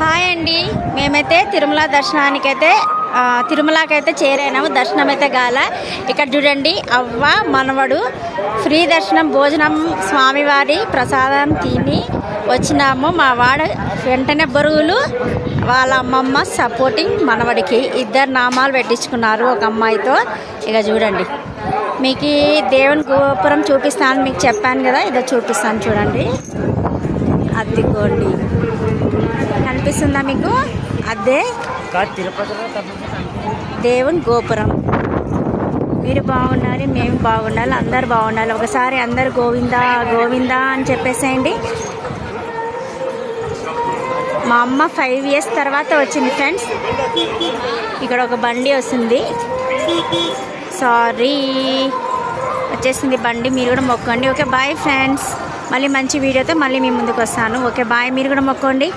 Hi అండి, మేమైతే తిరుమలకైతే చేరాము. దర్శనం అయితే గాల. ఇక్కడ చూడండి, అవ్వ మనవడు ఫ్రీ దర్శనం భోజనం స్వామివారి ప్రసాదం తిని వచ్చినాము. మా వాడు వెంటనే బరువులు వాళ్ళ అమ్మమ్మ సపోర్టింగ్ మనవడికి 2 నామాలు పెట్టించుకున్నారు ఒక అమ్మాయితో. ఇక చూడండి, మీకు దేవుని గోపురం చూపిస్తాను, మీకు చెప్పాను కదా, ఇదో చూపిస్తాను చూడండి. అద్దికోండి, కనిపిస్తుందా మీకు? అదే దేవుని గోపురం. మీరు బాగుండాలి, మేము బాగుండాలి, అందరు బాగుండాలి. ఒకసారి అందరు గోవిందా గోవిందా అని చెప్పేసేయండి. మా అమ్మ 5 years తర్వాత వచ్చింది ఫ్రెండ్స్. ఇక్కడ ఒక బండి వస్తుంది, సారీ వచ్చేసింది బండి. మీరు కూడా మొక్కండి. ఓకే బాయ్ ఫ్రెండ్స్, మళ్ళీ మంచి వీడియోతో మళ్ళీ మీ ముందుకు వస్తాను. ఓకే బాయ్, మీరు కూడా మొక్కండి.